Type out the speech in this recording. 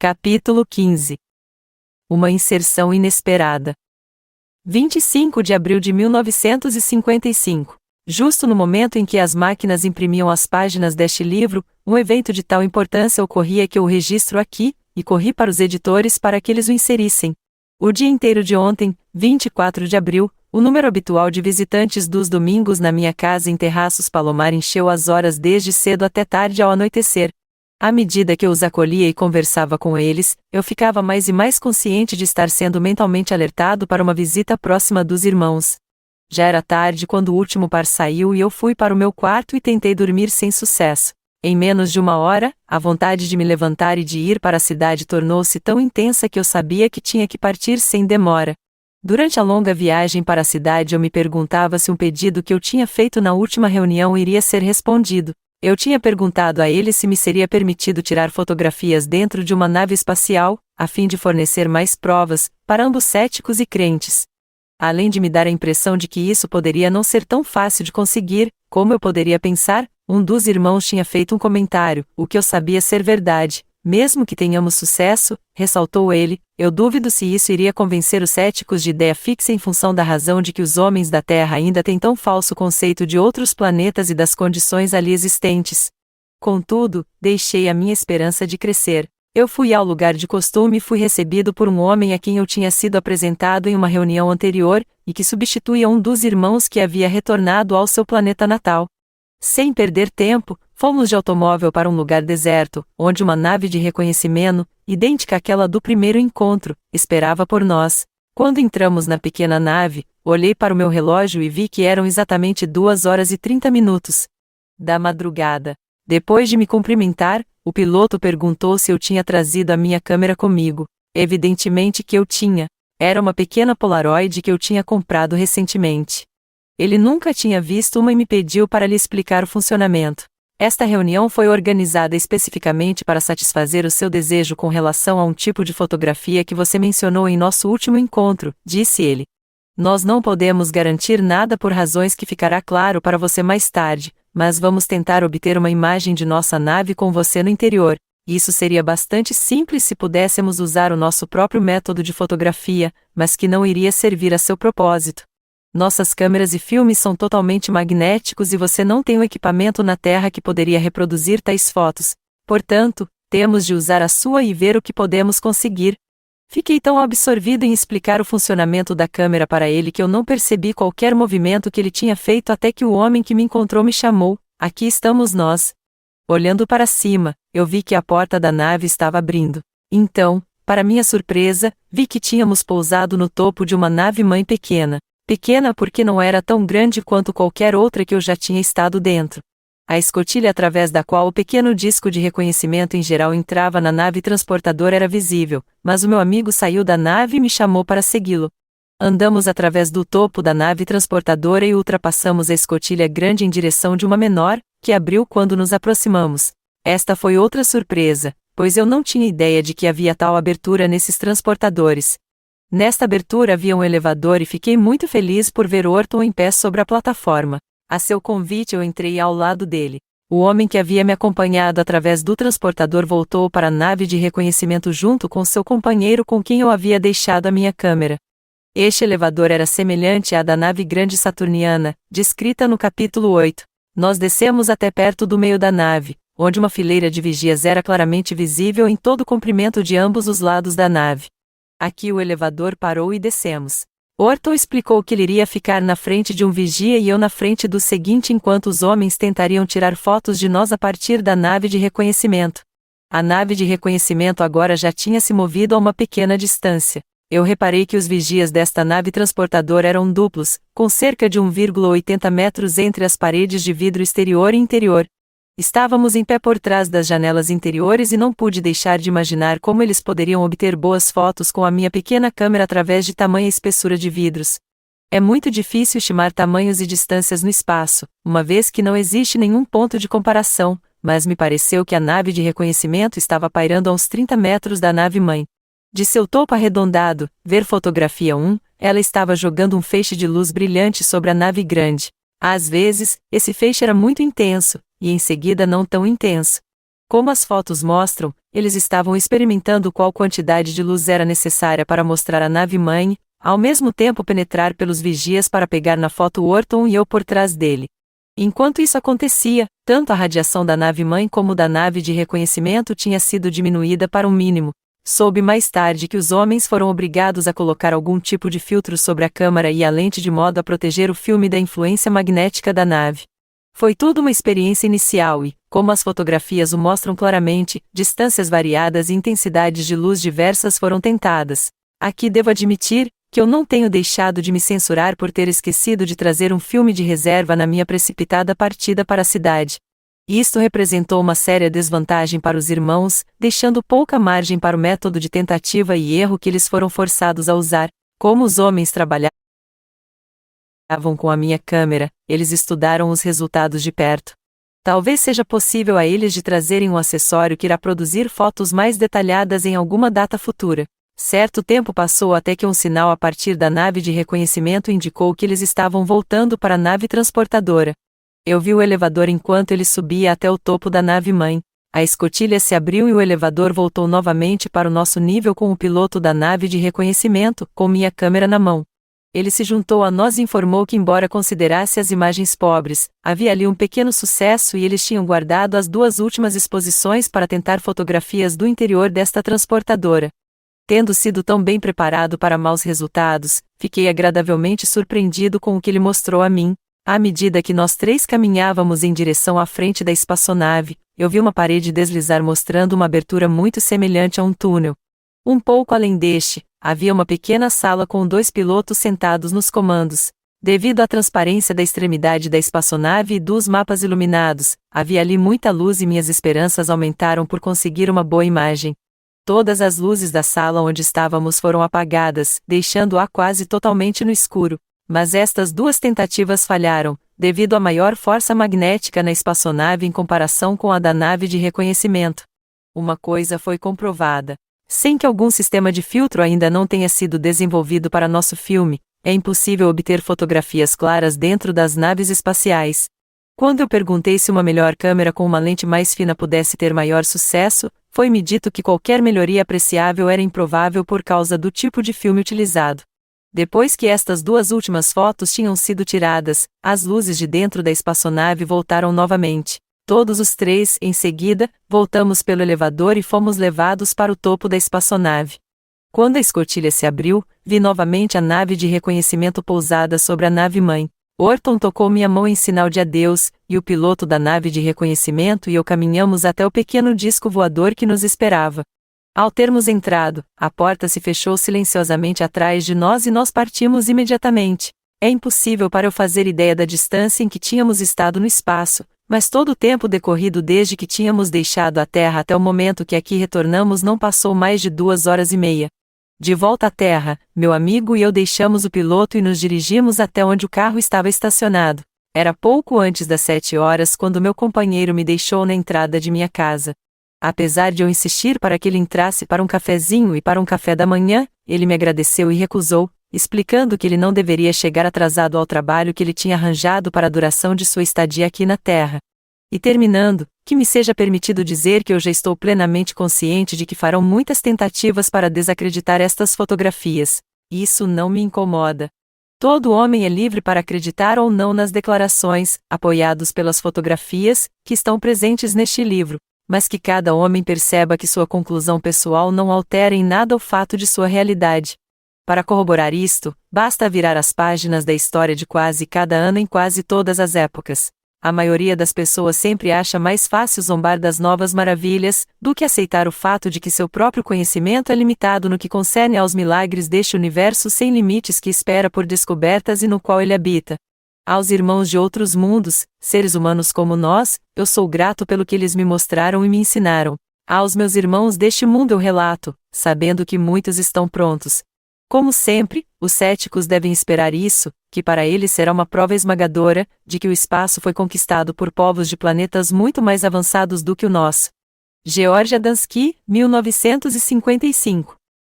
Capítulo 15. Uma inserção inesperada. 25 de abril de 1955. Justo no momento em que as máquinas imprimiam as páginas deste livro, um evento de tal importância ocorria que eu o registro aqui, e corri para os editores para que eles o inserissem. O dia inteiro de ontem, 24 de abril, o número habitual de visitantes dos domingos na minha casa em Terraços Palomar encheu as horas desde cedo até tarde ao anoitecer. À medida que eu os acolhia e conversava com eles, eu ficava mais e mais consciente de estar sendo mentalmente alertado para uma visita próxima dos irmãos. Já era tarde quando o último par saiu e eu fui para o meu quarto e tentei dormir sem sucesso. Em menos de uma hora, a vontade de me levantar e de ir para a cidade tornou-se tão intensa que eu sabia que tinha que partir sem demora. Durante a longa viagem para a cidade eu me perguntava se um pedido que eu tinha feito na última reunião iria ser respondido. Eu tinha perguntado a ele se me seria permitido tirar fotografias dentro de uma nave espacial, a fim de fornecer mais provas, para ambos céticos e crentes. Além de me dar a impressão de que isso poderia não ser tão fácil de conseguir, como eu poderia pensar, um dos irmãos tinha feito um comentário, o que eu sabia ser verdade. Mesmo que tenhamos sucesso, ressaltou ele, eu duvido se isso iria convencer os céticos de ideia fixa em função da razão de que os homens da Terra ainda têm tão falso conceito de outros planetas e das condições ali existentes. Contudo, deixei a minha esperança de crescer. Eu fui ao lugar de costume e fui recebido por um homem a quem eu tinha sido apresentado em uma reunião anterior, e que substituía um dos irmãos que havia retornado ao seu planeta natal. Sem perder tempo, fomos de automóvel para um lugar deserto, onde uma nave de reconhecimento, idêntica àquela do primeiro encontro, esperava por nós. Quando entramos na pequena nave, olhei para o meu relógio e vi que eram exatamente 2h30 da madrugada. Depois de me cumprimentar, o piloto perguntou se eu tinha trazido a minha câmera comigo. Evidentemente que eu tinha. Era uma pequena Polaroid que eu tinha comprado recentemente. Ele nunca tinha visto uma e me pediu para lhe explicar o funcionamento. Esta reunião foi organizada especificamente para satisfazer o seu desejo com relação a um tipo de fotografia que você mencionou em nosso último encontro, disse ele. Nós não podemos garantir nada por razões que ficará claro para você mais tarde, mas vamos tentar obter uma imagem de nossa nave com você no interior. Isso seria bastante simples se pudéssemos usar o nosso próprio método de fotografia, mas que não iria servir a seu propósito. Nossas câmeras e filmes são totalmente magnéticos e você não tem um equipamento na Terra que poderia reproduzir tais fotos. Portanto, temos de usar a sua e ver o que podemos conseguir. Fiquei tão absorvido em explicar o funcionamento da câmera para ele que eu não percebi qualquer movimento que ele tinha feito até que o homem que me encontrou me chamou. Aqui estamos nós. Olhando para cima, eu vi que a porta da nave estava abrindo. Então, para minha surpresa, vi que tínhamos pousado no topo de uma nave-mãe pequena. Pequena porque não era tão grande quanto qualquer outra que eu já tinha estado dentro. A escotilha através da qual o pequeno disco de reconhecimento em geral entrava na nave transportadora era visível, mas o meu amigo saiu da nave e me chamou para segui-lo. Andamos através do topo da nave transportadora e ultrapassamos a escotilha grande em direção de uma menor, que abriu quando nos aproximamos. Esta foi outra surpresa, pois eu não tinha ideia de que havia tal abertura nesses transportadores. Nesta abertura havia um elevador e fiquei muito feliz por ver Orton em pé sobre a plataforma. A seu convite eu entrei ao lado dele. O homem que havia me acompanhado através do transportador voltou para a nave de reconhecimento junto com seu companheiro com quem eu havia deixado a minha câmera. Este elevador era semelhante à da nave grande saturniana, descrita no capítulo 8. Nós descemos até perto do meio da nave, onde uma fileira de vigias era claramente visível em todo o comprimento de ambos os lados da nave. Aqui o elevador parou e descemos. Orton explicou que ele iria ficar na frente de um vigia e eu na frente do seguinte enquanto os homens tentariam tirar fotos de nós a partir da nave de reconhecimento. A nave de reconhecimento agora já tinha se movido a uma pequena distância. Eu reparei que os vigias desta nave transportadora eram duplos, com cerca de 1,80 metros entre as paredes de vidro exterior e interior. Estávamos em pé por trás das janelas interiores e não pude deixar de imaginar como eles poderiam obter boas fotos com a minha pequena câmera através de tamanha espessura de vidros. É muito difícil estimar tamanhos e distâncias no espaço, uma vez que não existe nenhum ponto de comparação, mas me pareceu que a nave de reconhecimento estava pairando a uns 30 metros da nave-mãe. De seu topo arredondado, ver fotografia 1, ela estava jogando um feixe de luz brilhante sobre a nave grande. Às vezes, esse feixe era muito intenso, e em seguida não tão intenso. Como as fotos mostram, eles estavam experimentando qual quantidade de luz era necessária para mostrar a nave-mãe, ao mesmo tempo penetrar pelos vigias para pegar na foto Orton e eu por trás dele. Enquanto isso acontecia, tanto a radiação da nave-mãe como da nave de reconhecimento tinha sido diminuída para um mínimo. Soube mais tarde que os homens foram obrigados a colocar algum tipo de filtro sobre a câmara e a lente de modo a proteger o filme da influência magnética da nave. Foi tudo uma experiência inicial e, como as fotografias o mostram claramente, distâncias variadas e intensidades de luz diversas foram tentadas. Aqui devo admitir que eu não tenho deixado de me censurar por ter esquecido de trazer um filme de reserva na minha precipitada partida para a cidade. Isto representou uma séria desvantagem para os irmãos, deixando pouca margem para o método de tentativa e erro que eles foram forçados a usar. Como os homens trabalhavam com a minha câmera, eles estudaram os resultados de perto. Talvez seja possível a eles de trazerem um acessório que irá produzir fotos mais detalhadas em alguma data futura. Certo tempo passou até que um sinal a partir da nave de reconhecimento indicou que eles estavam voltando para a nave transportadora. Eu vi o elevador enquanto ele subia até o topo da nave-mãe. A escotilha se abriu e o elevador voltou novamente para o nosso nível com o piloto da nave de reconhecimento, com minha câmera na mão. Ele se juntou a nós e informou que, embora considerasse as imagens pobres, havia ali um pequeno sucesso e eles tinham guardado as 2 últimas exposições para tentar fotografias do interior desta transportadora. Tendo sido tão bem preparado para maus resultados, fiquei agradavelmente surpreendido com o que ele mostrou a mim. À medida que nós 3 caminhávamos em direção à frente da espaçonave, eu vi uma parede deslizar mostrando uma abertura muito semelhante a um túnel. Um pouco além deste, havia uma pequena sala com 2 pilotos sentados nos comandos. Devido à transparência da extremidade da espaçonave e dos mapas iluminados, havia ali muita luz e minhas esperanças aumentaram por conseguir uma boa imagem. Todas as luzes da sala onde estávamos foram apagadas, deixando-a quase totalmente no escuro. Mas estas 2 tentativas falharam, devido à maior força magnética na espaçonave em comparação com a da nave de reconhecimento. Uma coisa foi comprovada. Sem que algum sistema de filtro ainda não tenha sido desenvolvido para nosso filme, é impossível obter fotografias claras dentro das naves espaciais. Quando eu perguntei se uma melhor câmera com uma lente mais fina pudesse ter maior sucesso, foi-me dito que qualquer melhoria apreciável era improvável por causa do tipo de filme utilizado. Depois que estas 2 últimas fotos tinham sido tiradas, as luzes de dentro da espaçonave voltaram novamente. Todos os 3, em seguida, voltamos pelo elevador e fomos levados para o topo da espaçonave. Quando a escotilha se abriu, vi novamente a nave de reconhecimento pousada sobre a nave-mãe. Orton tocou minha mão em sinal de adeus, e o piloto da nave de reconhecimento e eu caminhamos até o pequeno disco voador que nos esperava. Ao termos entrado, a porta se fechou silenciosamente atrás de nós e nós partimos imediatamente. É impossível para eu fazer ideia da distância em que tínhamos estado no espaço, mas todo o tempo decorrido desde que tínhamos deixado a Terra até o momento que aqui retornamos não passou mais de 2 horas e meia. De volta à Terra, meu amigo e eu deixamos o piloto e nos dirigimos até onde o carro estava estacionado. Era pouco antes das 7 horas quando meu companheiro me deixou na entrada de minha casa. Apesar de eu insistir para que ele entrasse para um cafezinho e para um café da manhã, ele me agradeceu e recusou, explicando que ele não deveria chegar atrasado ao trabalho que ele tinha arranjado para a duração de sua estadia aqui na Terra. E terminando, que me seja permitido dizer que eu já estou plenamente consciente de que farão muitas tentativas para desacreditar estas fotografias. Isso não me incomoda. Todo homem é livre para acreditar ou não nas declarações, apoiados pelas fotografias, que estão presentes neste livro, mas que cada homem perceba que sua conclusão pessoal não altera em nada o fato de sua realidade. Para corroborar isto, basta virar as páginas da história de quase cada ano em quase todas as épocas. A maioria das pessoas sempre acha mais fácil zombar das novas maravilhas, do que aceitar o fato de que seu próprio conhecimento é limitado no que concerne aos milagres deste universo sem limites que espera por descobertas e no qual ele habita. Aos irmãos de outros mundos, seres humanos como nós, eu sou grato pelo que eles me mostraram e me ensinaram. Aos meus irmãos deste mundo eu relato, sabendo que muitos estão prontos. Como sempre, os céticos devem esperar isso, que para eles será uma prova esmagadora, de que o espaço foi conquistado por povos de planetas muito mais avançados do que o nosso. George Adamski, 1955